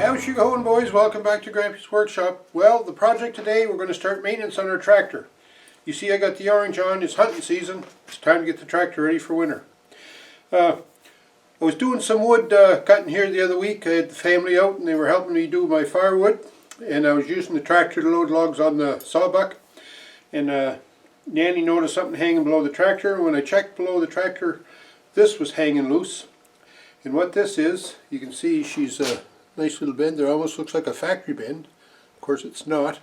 How's you going, boys? Welcome back to Grampie's workshop. Well, the project today, we're going to start maintenance on our tractor. You see I got the orange on. It's hunting season. It's time to get the tractor ready for winter. I was doing some wood cutting here the other week. I had the family out and they were helping me do my firewood. And I was using the tractor to load logs on the sawbuck. And Nannie noticed something hanging below the tractor. And when I checked below the tractor, this was hanging loose. And what this is, you can see she's nice little bend there, almost looks like a factory bend. Of course it's not.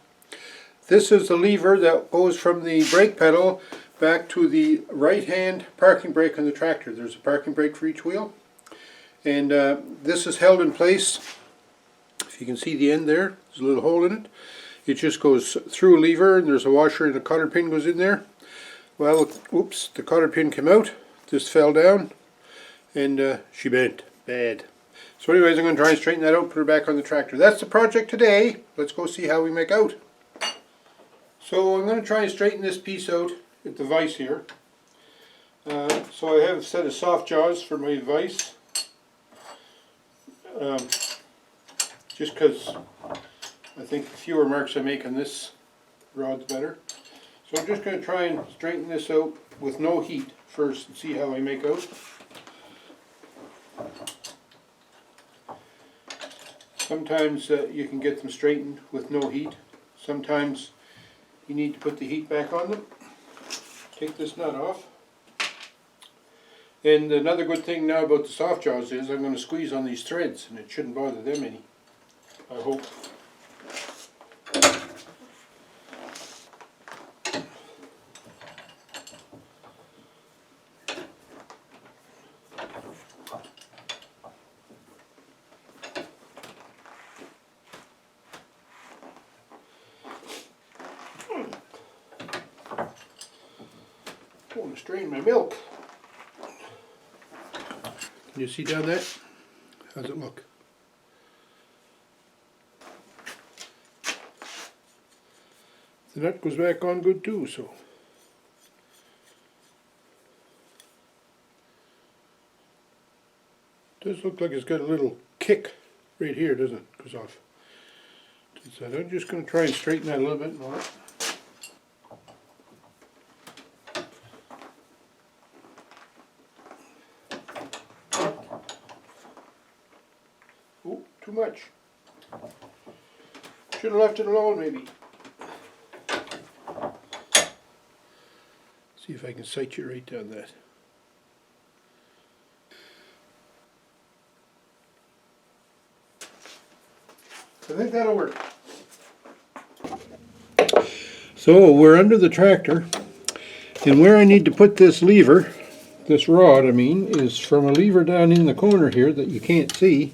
This is the lever that goes from the brake pedal back to the right hand parking brake on the tractor. There's a parking brake for each wheel. And this is held in place. If you can see the end there, there's a little hole in it. It just goes through a lever and there's a washer and a cotter pin goes in there. Well, oops, the cotter pin came out. This fell down and she bent bad. So anyways, I'm going to try and straighten that out, put her back on the tractor. That's the project today. Let's go see how we make out. So I'm going to try and straighten this piece out at the vise here. So I have a set of soft jaws for my vise. Just because I think the fewer marks I make on this rod's better. So I'm just going to try and straighten this out with no heat first and see how I make out. Sometimes you can get them straightened with no heat. Sometimes you need to put the heat back on them. Take this nut off. And another good thing now about the soft jaws is I'm going to squeeze on these threads and it shouldn't bother them any, I hope. I want to strain my milk. Can you see down that? How's it look? The nut goes back on good too, so. It does look like it's got a little kick right here, doesn't it? Goes off. So I'm just going to try and straighten that a little bit more. Oh, too much. Should have left it alone maybe. See if I can sight you right down that. I think that'll work. So we're under the tractor, and where I need to put this lever, this rod I mean, is from a lever down in the corner here that you can't see,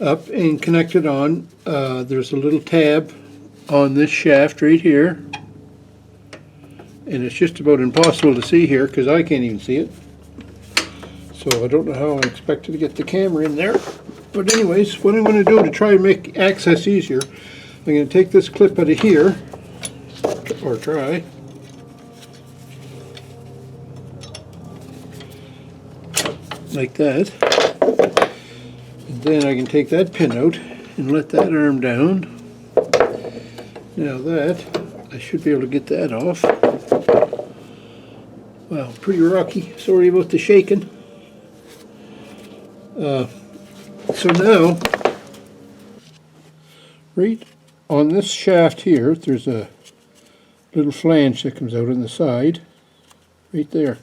up and connected on. There's a little tab on this shaft right here, and it's just about impossible to see here because I can't even see it. So I don't know how I expected to get the camera in there. But anyways, what I'm going to do to try and make access easier, I'm going to take this clip out of here, or try. Like that. And then I can take that pin out and let that arm down. Now that, I should be able to get that off. Wow, pretty rocky. Sorry about the shaking. So now, right on this shaft here, there's a little flange that comes out on the side, right there.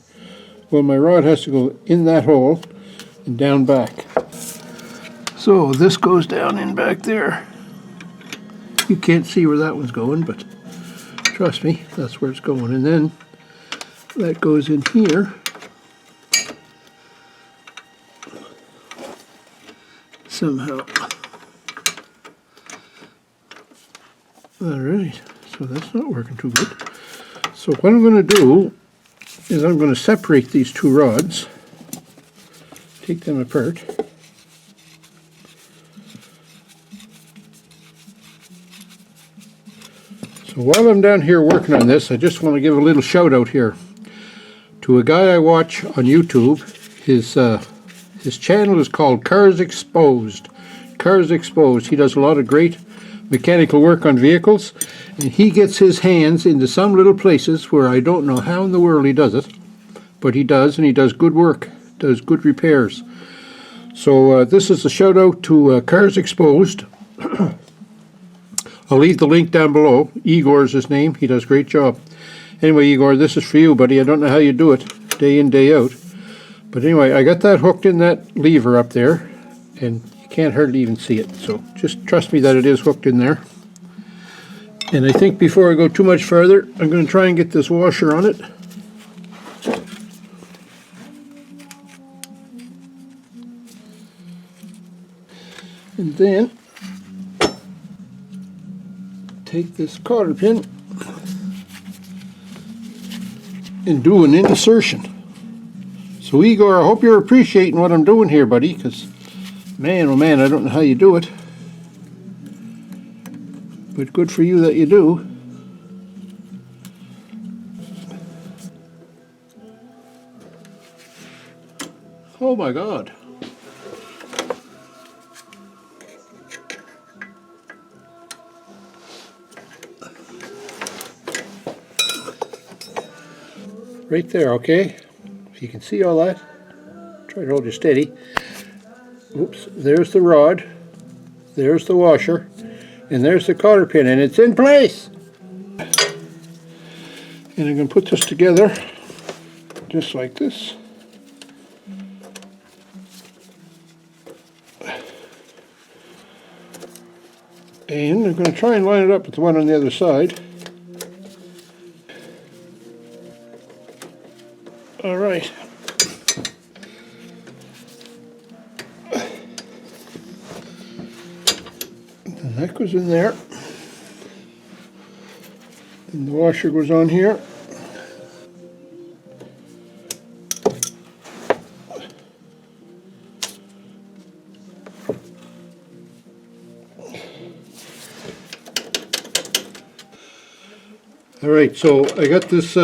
Well, my rod has to go in that hole and down back. So this goes down in back there. You can't see where that one's going, but trust me, that's where it's going. And then that goes in here. Somehow. Alright, so that's not working too good. So what I'm going to do is I'm going to separate these two rods, take them apart. So while I'm down here working on this, I just want to give a little shout out here to a guy I watch on YouTube. His channel is called Cars Exposed. Cars Exposed. He does a lot of great mechanical work on vehicles, and he gets his hands into some little places where I don't know how in the world he does it, but he does, and he does good work, does good repairs. So this is a shout out to Cars Exposed. I'll leave the link down below. Igor is his name. He does a great job. Anyway, Igor, this is for you, buddy. I don't know how you do it, day in, day out. But anyway, I got that hooked in that lever up there, and you can't hardly even see it. So just trust me that it is hooked in there. And I think before I go too much further, I'm going to try and get this washer on it. And then take this cotter pin and do an insertion. So Igor, I hope you're appreciating what I'm doing here, buddy, because man, oh man, I don't know how you do it. But good for you that you do. Oh my God. Right there, okay? If you can see all that, try to hold you steady. Oops, there's the rod, there's the washer, and there's the cotter pin, and it's in place! And I'm going to put this together, just like this. And I'm going to try and line it up with the one on the other side. All right. And that goes in there. And the washer goes on here. All right, so I got this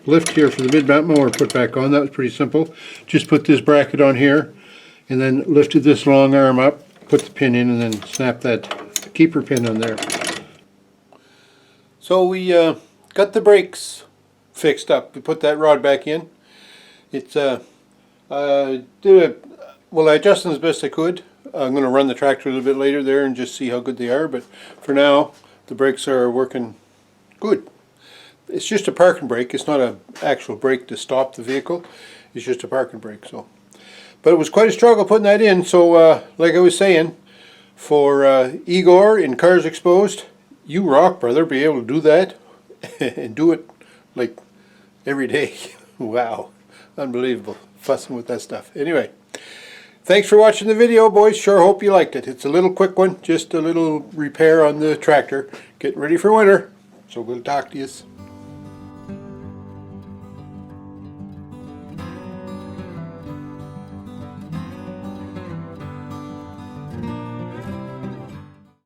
lift here for the mid-mount mower put back on. That was pretty simple. Just put this bracket on here and then lifted this long arm up, put the pin in, and then snap that keeper pin on there. So we got the brakes fixed up. We put that rod back in. It's I adjusted them as best I could. I'm going to run the tractor a little bit later there and just see how good they are, but for now the brakes are working good. It's just a parking brake. It's not an actual brake to stop the vehicle. It's just a parking brake. So, but it was quite a struggle putting that in. So, like I was saying, for Igor in Cars Exposed, you rock, brother. Be able to do that and do it like every day. Wow, unbelievable, fussing with that stuff. Anyway, thanks for watching the video, boys. Sure hope you liked it. It's a little quick one, just a little repair on the tractor, getting ready for winter. So we'll talk to you.